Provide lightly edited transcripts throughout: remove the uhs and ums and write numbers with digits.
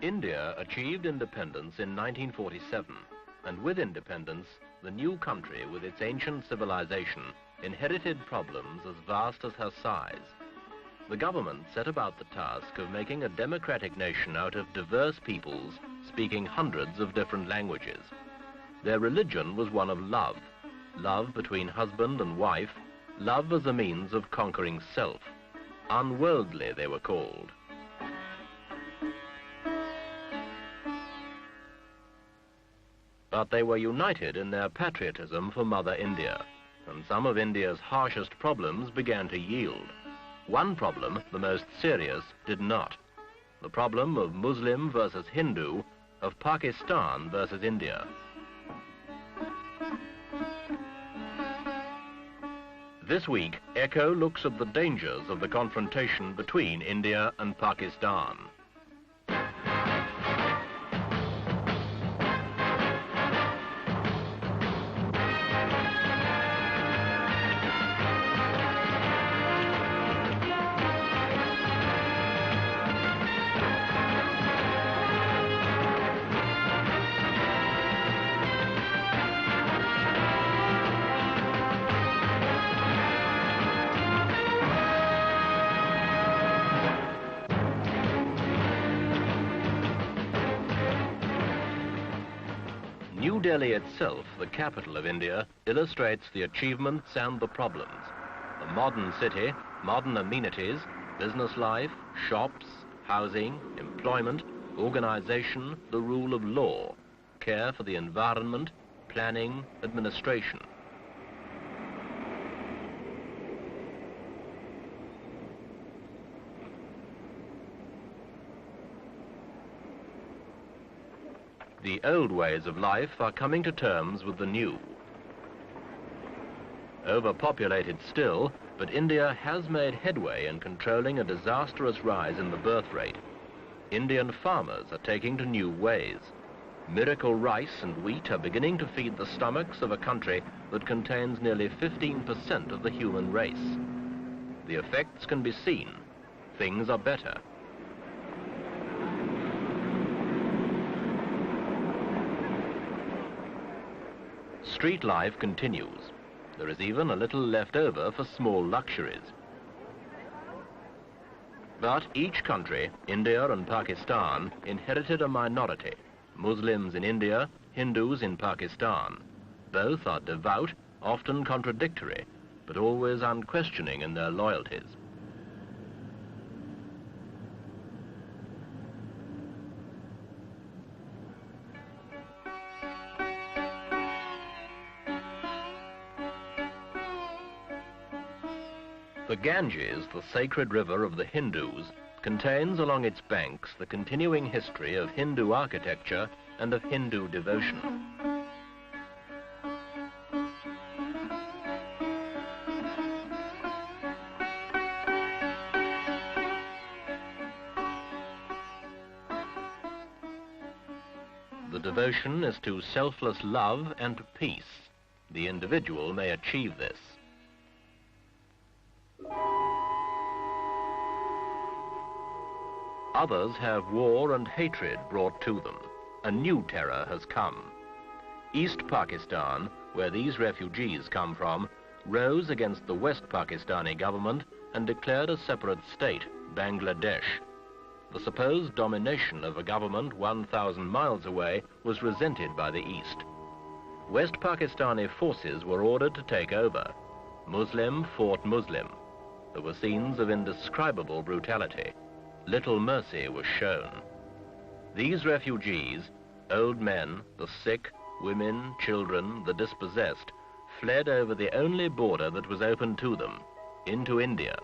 India achieved independence in 1947, and with independence, the new country with its ancient civilization inherited problems as vast as her size. The government set about the task of making a democratic nation out of diverse peoples speaking hundreds of different languages. Their religion was one of love, love between husband and wife, love as a means of conquering self. Unworldly, they were called. But they were united in their patriotism for Mother India, and some of India's harshest problems began to yield. One problem, the most serious, did not. The problem of Muslim versus Hindu, of Pakistan versus India. This week, Echo looks at the dangers of the confrontation between India and Pakistan. New Delhi itself, the capital of India, illustrates the achievements and the problems. A modern city, modern amenities, business life, shops, housing, employment, organization, the rule of law, care for the environment, planning, administration. The old ways of life are coming to terms with the new. Overpopulated still, but India has made headway in controlling a disastrous rise in the birth rate. Indian farmers are taking to new ways. Miracle rice and wheat are beginning to feed the stomachs of a country that contains nearly 15% of the human race. The effects can be seen. Things are better. Street life continues. There is even a little left over for small luxuries. But each country, India and Pakistan, inherited a minority. Muslims in India, Hindus in Pakistan. Both are devout, often contradictory, but always unquestioning in their loyalties. The Ganges, the sacred river of the Hindus, contains along its banks the continuing history of Hindu architecture and of Hindu devotion. The devotion is to selfless love and to peace. The individual may achieve this. Others have war and hatred brought to them. A new terror has come. East Pakistan, where these refugees come from, rose against the West Pakistani government and declared a separate state, Bangladesh. The supposed domination of a government 1,000 miles away was resented by the East. West Pakistani forces were ordered to take over. Muslim fought Muslim. There were scenes of indescribable brutality. Little mercy was shown. These refugees, old men, the sick, women, children, the dispossessed, fled over the only border that was open to them, into India.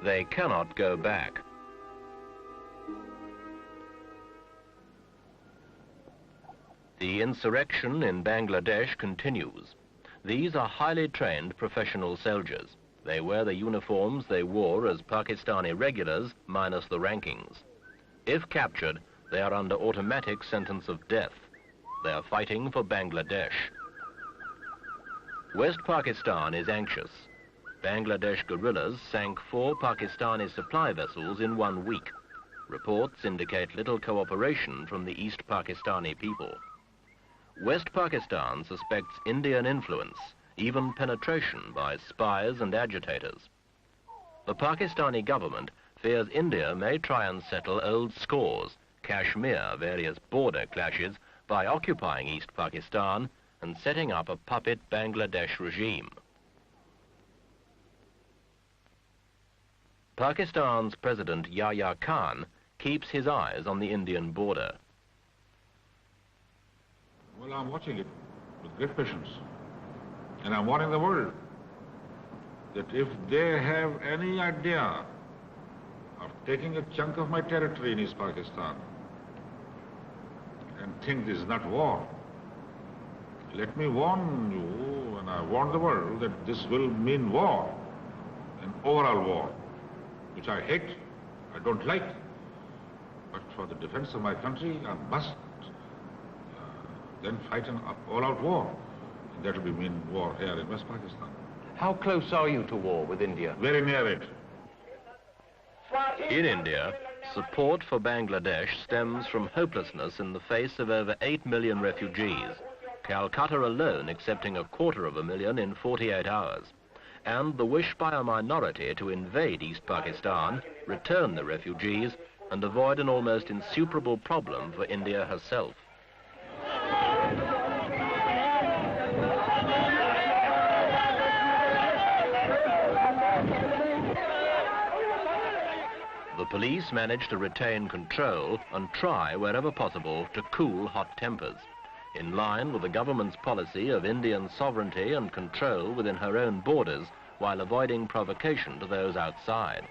They cannot go back. The insurrection in Bangladesh continues. These are highly trained professional soldiers. They wear the uniforms they wore as Pakistani regulars, minus the rankings. If captured, They are under automatic sentence of death. They are fighting for Bangladesh. West Pakistan is anxious. Bangladesh guerrillas sank 4 Pakistani supply vessels in 1 week. Reports indicate little cooperation from the East Pakistani people. West Pakistan suspects Indian influence, even penetration by spies and agitators. The Pakistani government fears India may try and settle old scores, Kashmir, various border clashes, by occupying East Pakistan and setting up a puppet Bangladesh regime. Pakistan's President Yahya Khan keeps his eyes on the Indian border. Well, I'm watching it with great patience. And I'm warning the world that if they have any idea of taking a chunk of my territory in East Pakistan and think this is not war, let me warn you, and I warn the world, that this will mean war, an overall war, which I hate, I don't like. But for the defense of my country, I must then fight an all-out war. And that will mean war here in West Pakistan. How close are you to war with India? Very near it. In India, support for Bangladesh stems from hopelessness in the face of over 8 million refugees, Calcutta alone accepting 250,000 in 48 hours, and the wish by a minority to invade East Pakistan, return the refugees, and avoid an almost insuperable problem for India herself. The police managed to retain control and try, wherever possible, to cool hot tempers, in line with the government's policy of Indian sovereignty and control within her own borders, while avoiding provocation to those outside.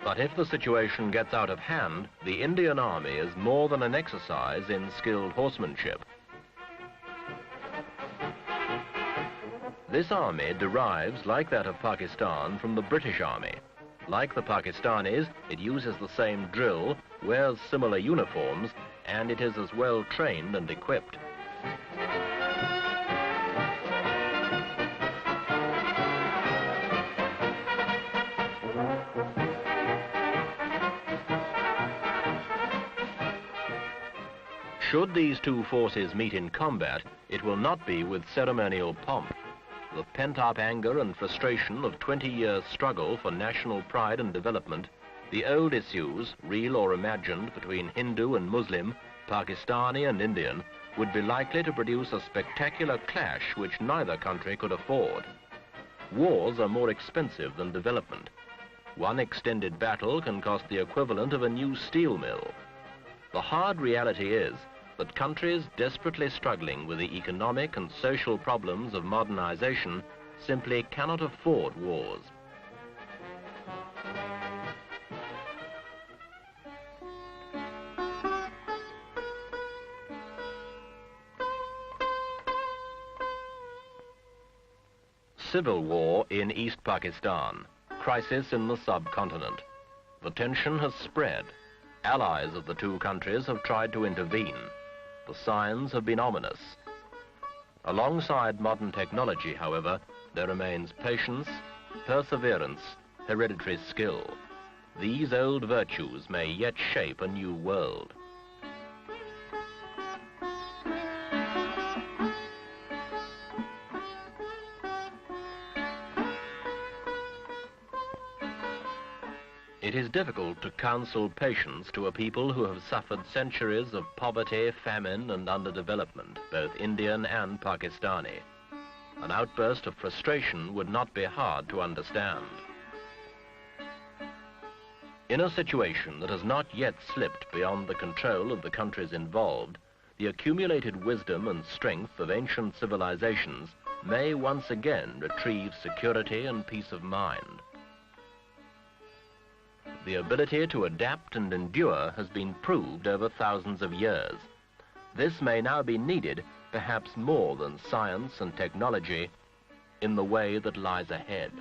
But if the situation gets out of hand, the Indian army is more than an exercise in skilled horsemanship. This army derives, like that of Pakistan, from the British Army. Like the Pakistanis, it uses the same drill, wears similar uniforms, and it is as well trained and equipped. Should these two forces meet in combat, it will not be with ceremonial pomp. The pent-up anger and frustration of 20 years' struggle for national pride and development, the old issues, real or imagined, between Hindu and Muslim, Pakistani and Indian, would be likely to produce a spectacular clash which neither country could afford. Wars are more expensive than development. One extended battle can cost the equivalent of a new steel mill. The hard reality is that countries desperately struggling with the economic and social problems of modernization simply cannot afford wars. Civil war in East Pakistan, crisis in the subcontinent. The tension has spread. Allies of the two countries have tried to intervene. The signs have been ominous. Alongside modern technology, however, there remains patience, perseverance, hereditary skill. These old virtues may yet shape a new world. It is difficult to counsel patience to a people who have suffered centuries of poverty, famine, and underdevelopment, both Indian and Pakistani. An outburst of frustration would not be hard to understand. In a situation that has not yet slipped beyond the control of the countries involved, the accumulated wisdom and strength of ancient civilizations may once again retrieve security and peace of mind. The ability to adapt and endure has been proved over thousands of years. This may now be needed perhaps more than science and technology, in the way that lies ahead.